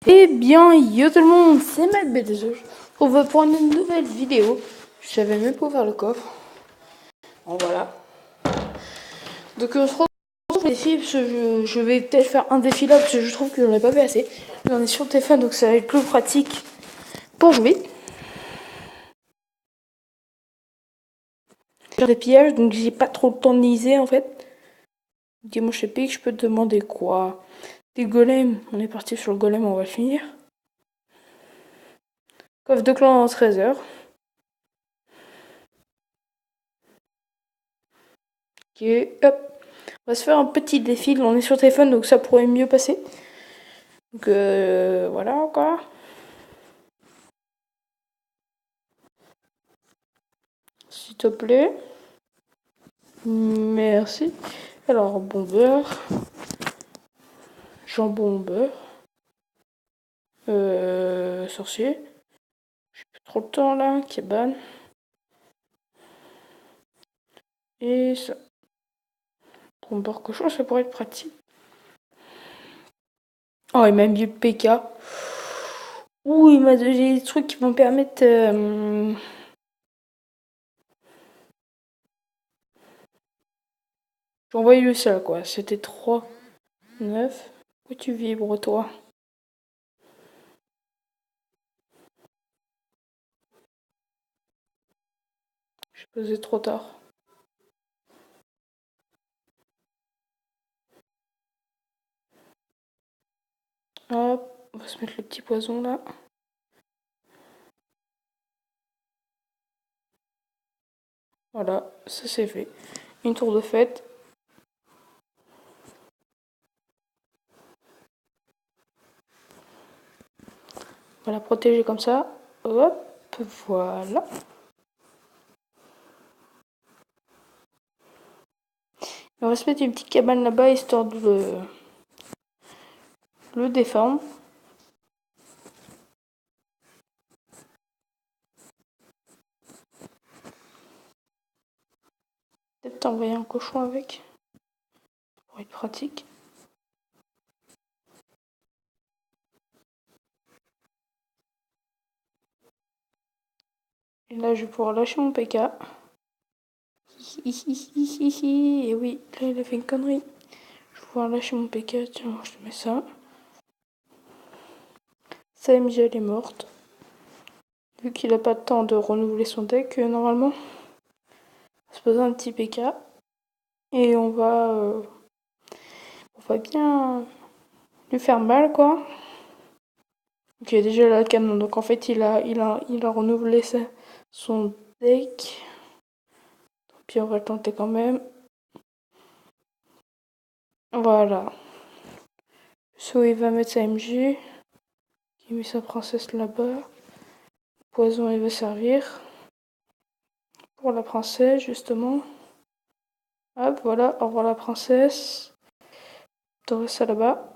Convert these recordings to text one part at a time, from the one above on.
Eh bien, yo tout le monde, c'est MattBD2. On va pour une nouvelle vidéo. Je savais même pas ouvrir le coffre. Bon, voilà. Donc, on se retrouve pour le défi, parce que je vais peut-être faire un défi là, parce que je trouve que j'en ai pas fait assez. J'en ai sur le téléphone, donc ça va être plus pratique pour jouer. Faire des pillages, donc j'ai pas trop le temps de liser en fait. Dis-moi, je sais pas que je peux te demander quoi. Des golems, on est parti sur le golem, on va le finir. Coffre de clan en 13 heures. Ok, hop. On va se faire un petit défi. On est sur téléphone, donc ça pourrait mieux passer. Donc voilà quoi. S'il te plaît. Merci. Alors, bon beurre. Jambon beurre. Sorcier. J'ai plus trop le temps là. Cabane. Et ça. Bon beurre cochon, ça pourrait être pratique. Oh, il m'a mis le PK. Ouh, il m'a donné des trucs qui vont me permettre. J'ai envoyé ça quoi. C'était 3, 9. Où tu vibres toi? J'ai posé trop tard. Hop, on va se mettre le petit poison là. Voilà, ça c'est fait. Une tour de fête. On va la protéger comme ça. Hop, voilà. On va se mettre une petite cabane là-bas histoire de le défendre. Peut-être t'envoyer un cochon avec. Pour être pratique. Et là, je vais pouvoir lâcher mon PK. Et oui, là, il a fait une connerie. Je vais pouvoir lâcher mon PK. Tiens, je te mets ça. Sa MJ, elle est morte. Vu qu'il a pas de temps de renouveler son deck, normalement, on va se poser un petit PK. Et on va bien lui faire mal, quoi. Ok, déjà la canon. Donc en fait, il a renouvelé son deck. Puis on va le tenter quand même. Voilà. So il va mettre sa MJ. Il met sa princesse là-bas. Poison, il va servir. Pour la princesse, justement. Hop, voilà. Au revoir la princesse. T'aurais ça là-bas.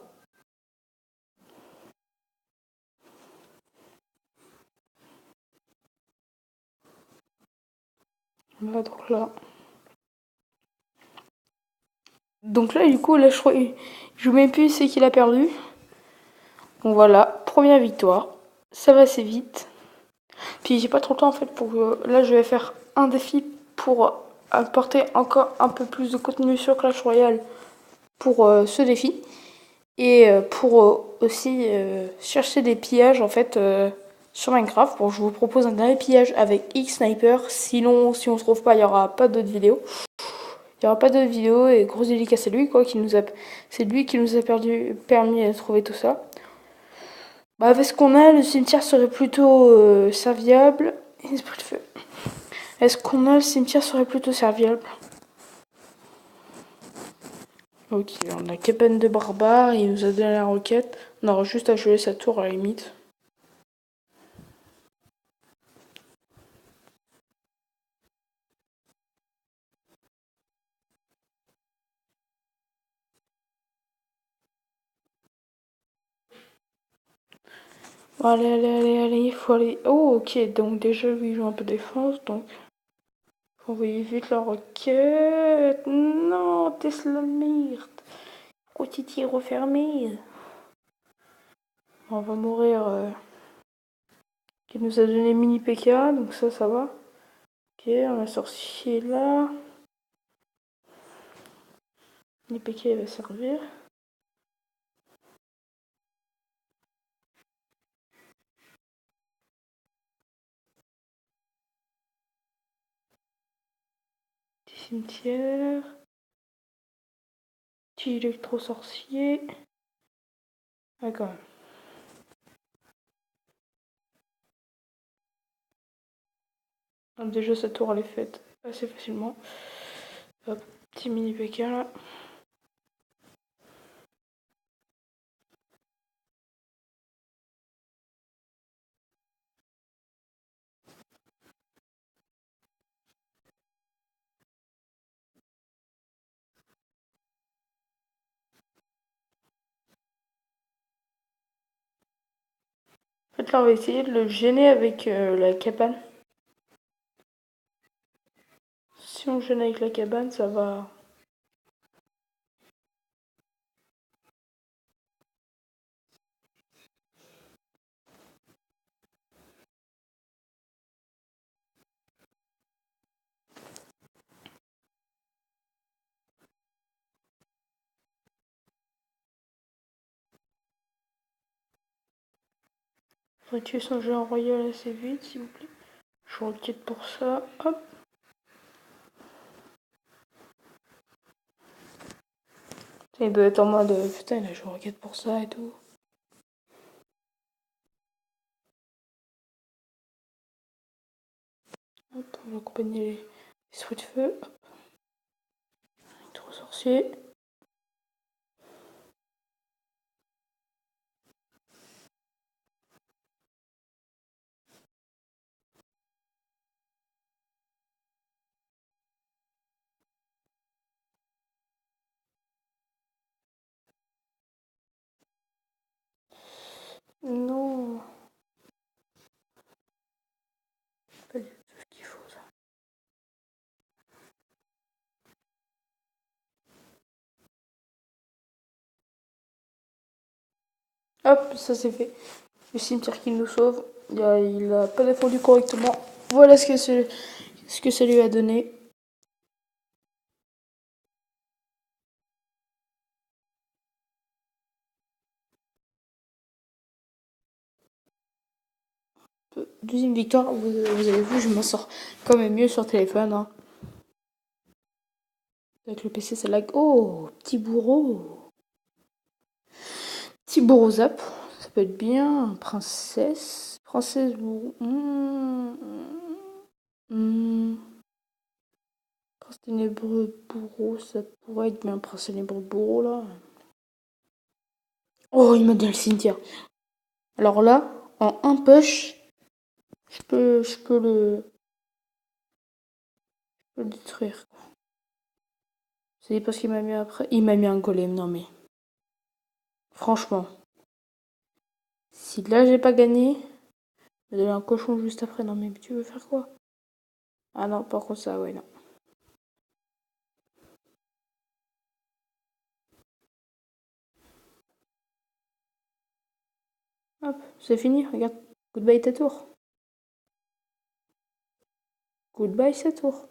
Voilà, donc là. Donc là, du coup, là, je crois. Je joue même plus, c'est qu'il a perdu. Donc voilà, première victoire. Ça va assez vite. Puis j'ai pas trop le temps en fait pour. Là, je vais faire un défi pour apporter encore un peu plus de contenu sur Clash Royale pour ce défi. Et pour aussi chercher des pillages en fait sur Minecraft. Bon, je vous propose un dernier pillage avec X Sniper. Sinon, si on se trouve pas, il n'y aura pas d'autres vidéos. Il n'y aura pas d'autres vidéos et grosse dédicace à lui quoi. C'est lui qui nous a permis de trouver tout ça. Bah, avec ce qu'on a, le cimetière serait plutôt serviable. Esprit de feu. Est-ce qu'on a le cimetière serait plutôt serviable? Ok, on a cabane de barbare, il nous a donné la roquette. On aura juste à jouer sa tour à la limite. Bon, allez, il faut aller. Oh, ok, donc déjà lui il joue un peu défense, donc faut envoyer vite la roquette. Non, Tesla merde. Pourquoi tu t'y refermé? On va mourir. Qui nous a donné mini PK, donc ça va. Ok, on a sorcier là. Mini PK il va servir. Cimetière. Petit électro-sorcier. Ah, quand même. Donc, déjà, cette tour elle est faite assez facilement. Hop, petit mini PK là. En fait, là, on va essayer de le gêner avec la cabane. Si on gêne avec la cabane, ça va. Faudrait tuer son géant royal assez vite, s'il vous plaît. Je requitte pour ça. Hop. Il doit être en mode putain, là, je requête pour ça et tout. Hop, on va accompagner les esprits de feu. Hop. Trop sorcier. Non. Pas du tout ce qu'il faut ça. Hop, ça c'est fait. Le cimetière qui nous sauve. Il a pas défendu correctement. Voilà ce que ça lui a donné. Deuxième victoire, vous avez vu, je m'en sors quand même mieux sur téléphone. Hein. Avec le PC, ça lag. Oh, petit bourreau. Petit bourreau zap. Ça peut être bien. Princesse. Princesse bourreau. Prince ténébreux bourreau, ça pourrait être bien. Prince ténébreux bourreau, là. Oh, il m'a dit le cimetière. Alors là, en un push, je peux le détruire. C'est parce qu'il m'a mis après. Il m'a mis un golem, non mais. Franchement. Si là j'ai pas gagné, il y a un cochon juste après. Non mais tu veux faire quoi? Ah non, par contre ça, ouais, non. Hop, c'est fini, regarde. Goodbye ta tour. Goodbye sa tour.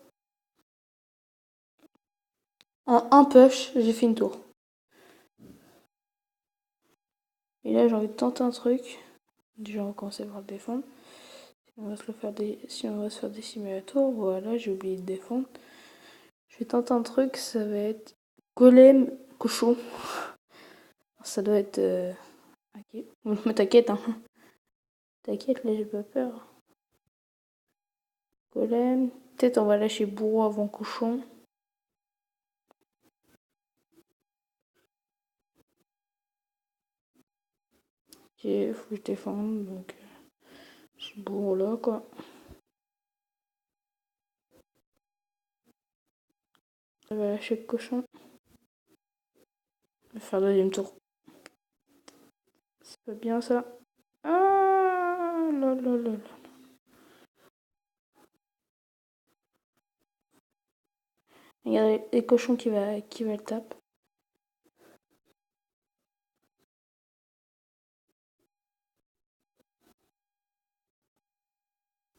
En un push, j'ai fait une tour. Et là j'ai envie de tenter un truc. Déjà on va commencer par le défendre. Si on va se faire décimer la tour, voilà, j'ai oublié de défendre. Je vais tenter un truc, ça va être golem cochon. Ça doit être. Ok. Mais t'inquiète, hein. T'inquiète, là j'ai pas peur. Golem. Peut-être on va lâcher bourreau avant cochon. Ok, faut que je défende, donc. C'est bourreau là, quoi. On va lâcher le cochon. On va faire le deuxième tour. C'est pas bien ça. Ah là là là là. Regardez les cochons qui va le taper.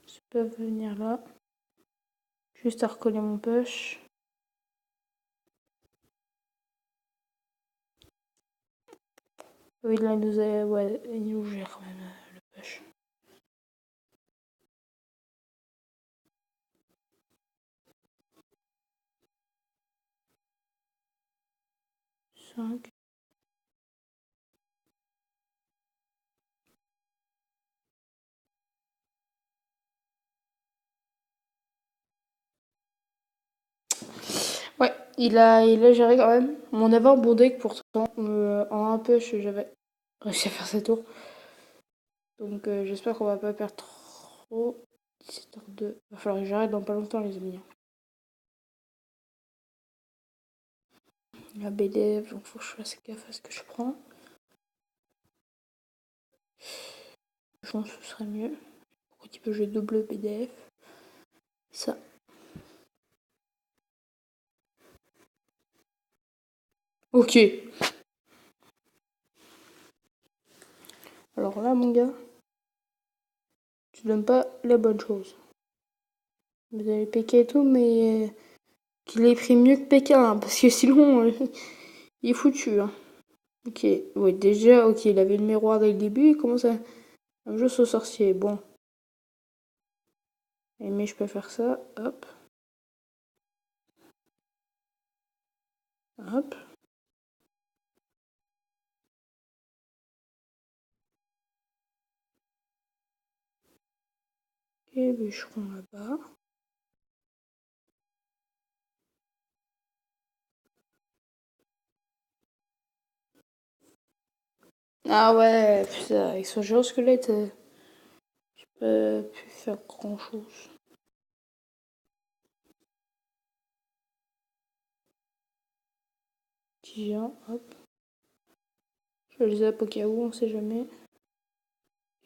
Je peux venir là. Juste à recoller mon push. Oui, là, ouais, il nous gère quand même le push. Cinq. Ouais, il a géré quand même. On avait un bon deck pourtant. En un push, j'avais réussi à faire sa tour. Donc j'espère qu'on va pas perdre trop. 17h02. Va falloir que j'arrête dans pas longtemps, les amis. La BDF, donc faut que je fasse gaffe à ce que je prends. Je pense que ce serait mieux. Pourquoi tu peux jouer double BDF? Ça. Ok. Alors là, mon gars, tu donnes pas les bonnes choses. Vous avez PK et tout, mais qu'il ait pris mieux que PK, hein, parce que sinon, il est foutu. Hein. Ok, oui, déjà, ok, il avait le miroir dès le début, il commence à jouer au sorcier. Bon. Mais je peux faire ça, hop. Hop. Et bûcheron là-bas. Ah ouais, putain, avec son géosquelette, je peux plus faire grand chose. Qui vient, hop. Je les zappe au cas où, on sait jamais.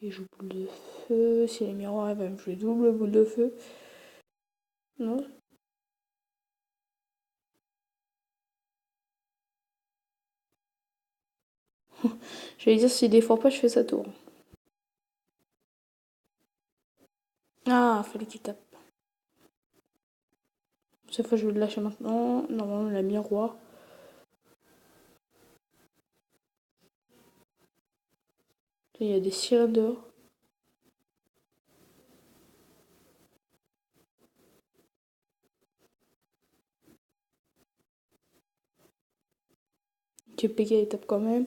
Et je joue boule de feu. Si les miroirs, elle va me jouer double boule de feu. Non. J'allais dire, s'il défend pas, je fais sa tour. Ah, fallait qu'il tape. Cette fois, je vais le lâcher maintenant. Normalement, la miroir. Il y a des sirènes dehors. Tu PK, il tape quand même.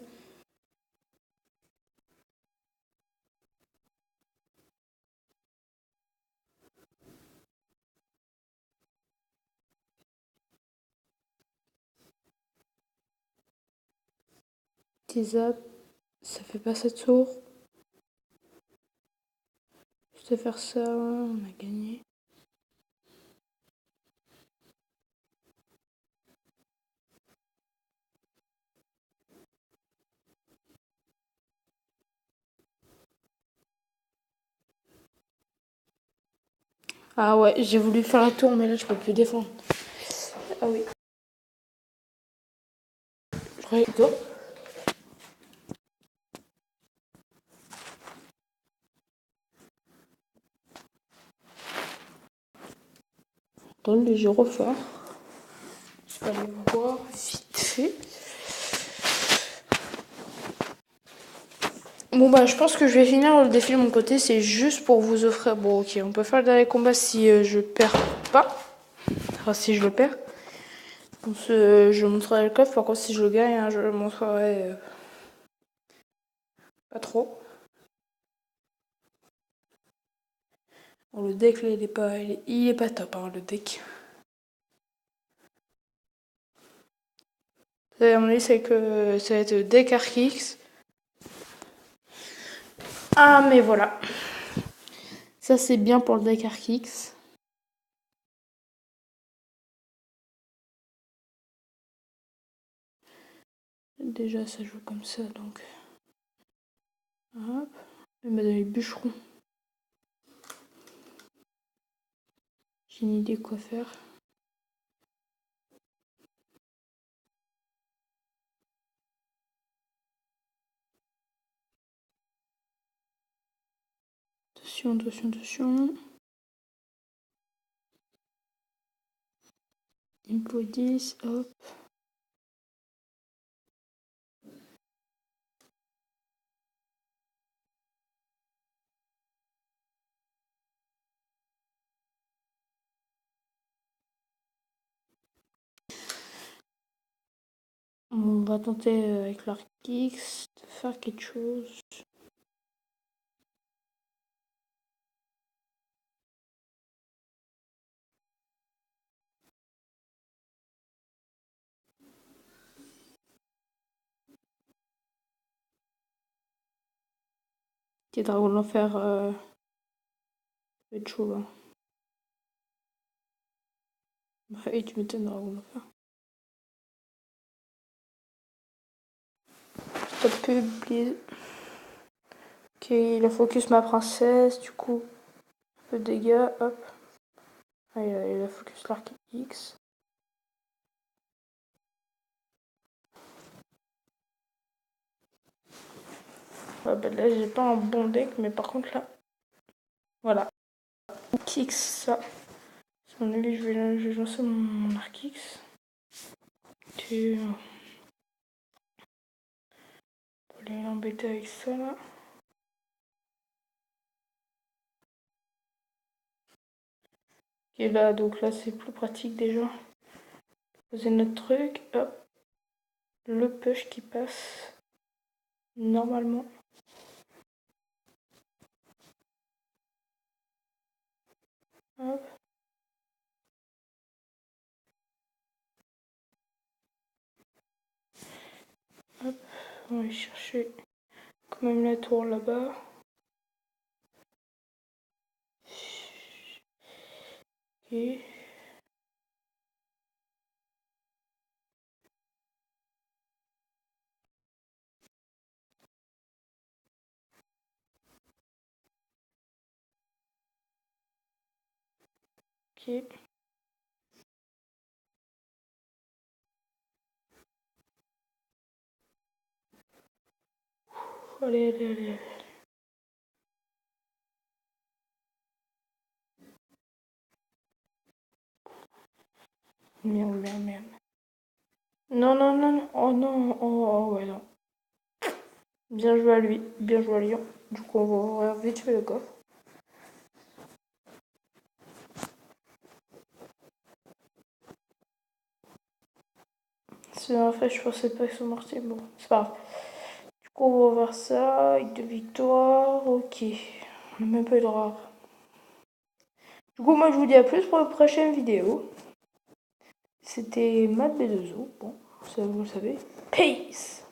Petit zap. Ça fait pas sa tour. Je vais faire ça. On a gagné. Ah ouais, j'ai voulu faire la tour, mais là, je peux plus défendre. Ah oui. Je regarde toi. Dans le gyrophare. Je vais aller voir vite fait. Bon bah je pense que je vais finir le défi de mon côté, c'est juste pour vous offrir... Bon ok, on peut faire le dernier combat si je perds pas. Enfin si je le perds. Je montrerai le coffre, par contre si je le gagne, hein, je le montrerai pas trop. Bon, le deck là il est pas top hein, le deck. À mon avis c'est que ça va être deck Archix. Ah mais voilà. Ça c'est bien pour le deck Archix. Déjà ça joue comme ça donc. Hop. Il m'a donné le bûcheron. J'ai une idée quoi faire. Attention, attention, attention. Impo 10, hop. On va tenter avec l'Arc X de faire quelque chose. Ok, Dragon de l'Enfer, ça va être chaud là. Bah oui, tu m'étonnes, Dragon de l'Enfer. Stop pub, please. Ok, il a focus ma princesse, du coup, un peu de dégâts, hop. Ah, il a focus l'Arc X. Ouais, bah là, j'ai pas un bon deck, mais par contre, là, voilà. Arc X, ça. À mon avis, je vais lancer mon Arc X. Tu... Pour aller l'embêter avec ça, là. Et là, donc là, c'est plus pratique déjà. Poser notre truc, hop. Le push qui passe. Normalement. Hop. Hop. On va aller chercher quand même la tour là-bas. Ok. Ok. Allez, allez, allez, allez. Merde, merde, merde. Non, non, non, non. Oh non. Oh, ouais, non. Bien joué à lui. Bien joué à Lyon. Du coup, on va ouvrir vite fait le coffre. C'est en fait, je pensais pas qu'ils sont mortés. Bon, c'est pas grave. Du coup, on va voir ça avec 2 victoires. Ok. On n'a même pas eu de rare. Du coup, moi, je vous dis à plus pour la prochaine vidéo. C'était Matt B2O. Bon, ça vous le savez. Peace!